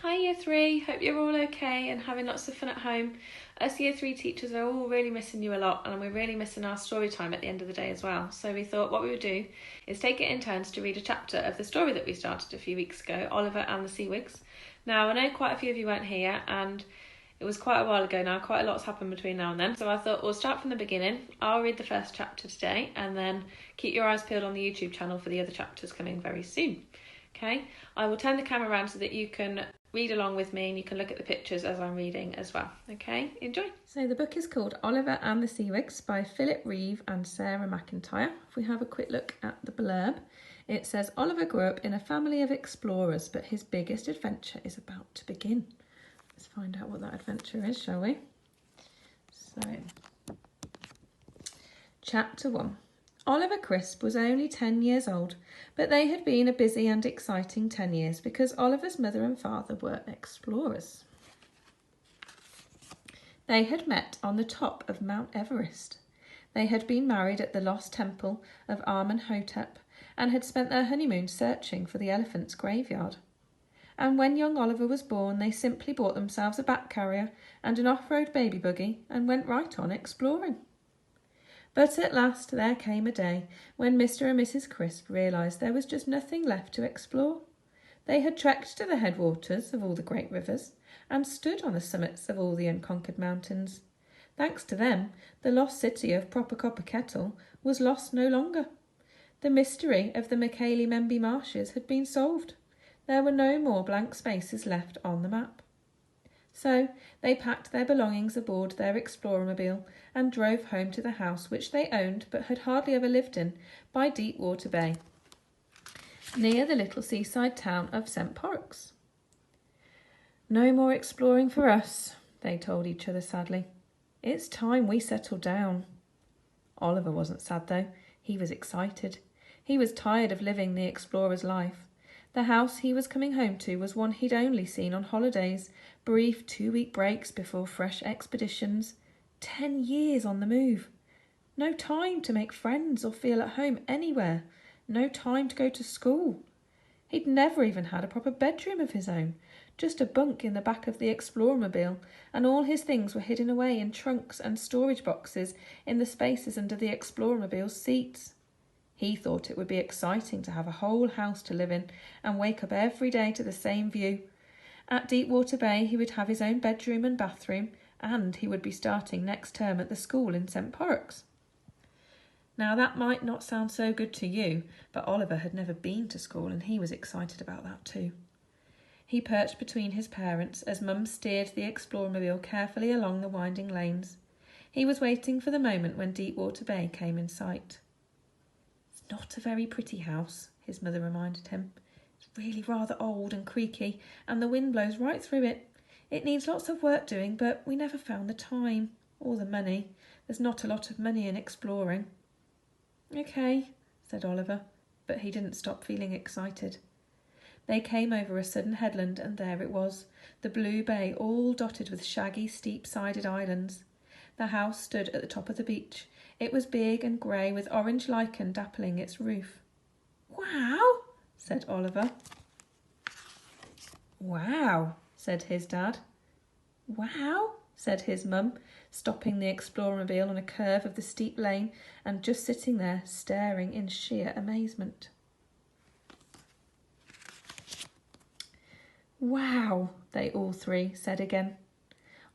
Hi Year 3, hope you're all okay and having lots of fun at home. Us Year 3 teachers are all really missing you a lot, and we're really missing our story time at the end of the day as well. So we thought what we would do is take it in turns to read a chapter of the story that we started a few weeks ago, Oliver and the Seawigs. Now I know quite a few of you weren't here, and it was quite a while ago now, quite a lot's happened between now and then. So I thought we'll start from the beginning. I'll read the first chapter today, and then keep your eyes peeled on the YouTube channel for the other chapters coming very soon. Okay, I will turn the camera around so that you can read along with me and you can look at the pictures as I'm reading as well. Okay, enjoy. So the book is called Oliver and the Seawigs by Philip Reeve and Sarah McIntyre. If we have a quick look at the blurb, it says Oliver grew up in a family of explorers, but his biggest adventure is about to begin. Let's find out what that adventure is, shall we? So, Chapter 1. Oliver Crisp was only 10 years old, but they had been a busy and exciting 10 years because Oliver's mother and father were explorers. They had met on the top of Mount Everest. They had been married at the lost temple of Amenhotep and had spent their honeymoon searching for the elephant's graveyard. And when young Oliver was born, they simply bought themselves a back carrier and an off-road baby buggy and went right on exploring. But at last there came a day when Mr. and Mrs. Crisp realised there was just nothing left to explore. They had trekked to the headwaters of all the great rivers and stood on the summits of all the unconquered mountains. Thanks to them, the lost city of Proper Copper Kettle was lost no longer. The mystery of the Macaulay-Memby marshes had been solved. There were no more blank spaces left on the map. So they packed their belongings aboard their Explorermobile and drove home to the house which they owned but had hardly ever lived in by Deepwater Bay, near the little seaside town of St. Porix. No more exploring for us, they told each other sadly. It's time we settled down. Oliver wasn't sad though, he was excited. He was tired of living the explorer's life. The house he was coming home to was one he'd only seen on holidays, brief 2-week breaks before fresh expeditions. 10 years on the move. No time to make friends or feel at home anywhere. No time to go to school. He'd never even had a proper bedroom of his own, just a bunk in the back of the Explorermobile, and all his things were hidden away in trunks and storage boxes in the spaces under the Explorermobile's seats. He thought it would be exciting to have a whole house to live in and wake up every day to the same view. At Deepwater Bay he would have his own bedroom and bathroom, and he would be starting next term at the school in St. Porix. Now that might not sound so good to you, but Oliver had never been to school and he was excited about that too. He perched between his parents as Mum steered the Explorermobile carefully along the winding lanes. He was waiting for the moment when Deepwater Bay came in sight. It's not a very pretty house, his mother reminded him. It's really rather old and creaky, and the wind blows right through it. It needs lots of work doing, but we never found the time or the money. There's not a lot of money in exploring. Okay, said Oliver, but he didn't stop feeling excited. They came over a sudden headland, and there it was, the blue bay all dotted with shaggy, steep-sided islands. The house stood at the top of the beach. It was big and grey, with orange lichen dappling its roof. Wow, said Oliver. Wow, said his dad. Wow, said his mum, stopping the Explorermobile on a curve of the steep lane and just sitting there staring in sheer amazement. Wow, they all three said again.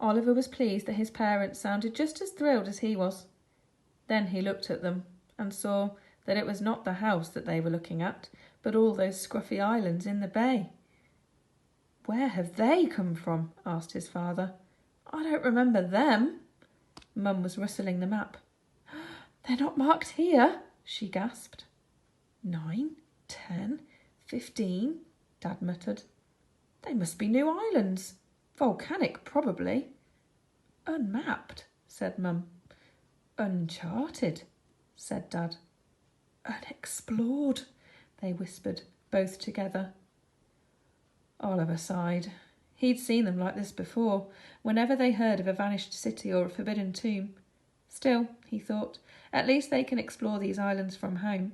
Oliver was pleased that his parents sounded just as thrilled as he was. Then he looked at them and saw that it was not the house that they were looking at, but all those scruffy islands in the bay. Where have they come from? Asked his father. I don't remember them. Mum was rustling the map. They're not marked here, she gasped. 9, 10, 15, Dad muttered. They must be new islands. Volcanic, probably. Unmapped, said Mum. Uncharted, said Dad. Unexplored, they whispered, both together. Oliver sighed. He'd seen them like this before, whenever they heard of a vanished city or a forbidden tomb. Still, he thought, at least they can explore these islands from home.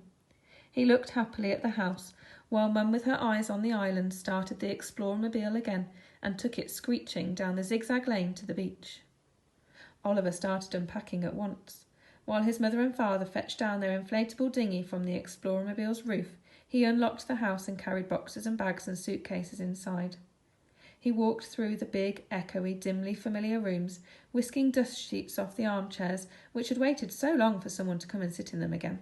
He looked happily at the house, while Mum, with her eyes on the island, started the Explormobile again and took it screeching down the zigzag lane to the beach. Oliver started unpacking at once. While his mother and father fetched down their inflatable dinghy from the Explormobile's roof, he unlocked the house and carried boxes and bags and suitcases inside. He walked through the big, echoey, dimly familiar rooms, whisking dust sheets off the armchairs which had waited so long for someone to come and sit in them again.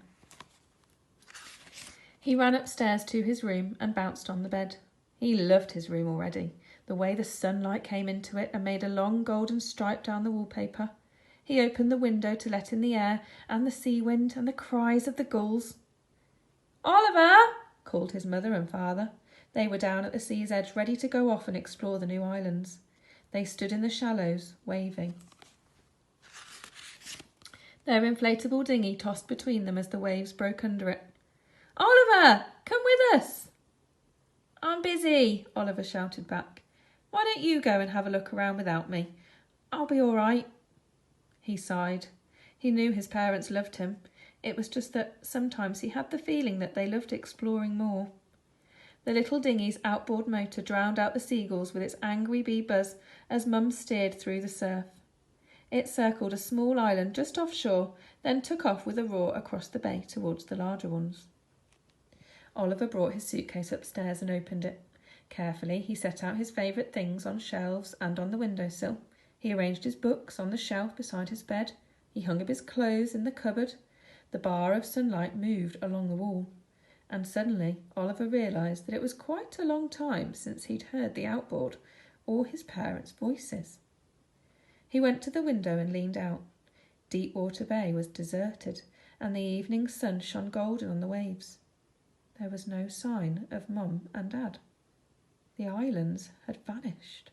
He ran upstairs to his room and bounced on the bed. He loved his room already, the way the sunlight came into it and made a long golden stripe down the wallpaper. He opened the window to let in the air and the sea wind and the cries of the gulls. "Oliver!" called his mother and father. They were down at the sea's edge, ready to go off and explore the new islands. They stood in the shallows, waving. Their inflatable dinghy tossed between them as the waves broke under it. "Oliver, come with us!" "I'm busy," Oliver shouted back. "Why don't you go and have a look around without me? I'll be all right." He sighed. He knew his parents loved him. It was just that sometimes he had the feeling that they loved exploring more. The little dinghy's outboard motor drowned out the seagulls with its angry bee buzz as Mum steered through the surf. It circled a small island just offshore, then took off with a roar across the bay towards the larger ones. Oliver brought his suitcase upstairs and opened it. Carefully, he set out his favourite things on shelves and on the windowsill. He arranged his books on the shelf beside his bed. He hung up his clothes in the cupboard. The bar of sunlight moved along the wall. And suddenly Oliver realised that it was quite a long time since he'd heard the outboard or his parents' voices. He went to the window and leaned out. Deepwater Bay was deserted, and the evening sun shone golden on the waves. There was no sign of Mum and Dad. The islands had vanished.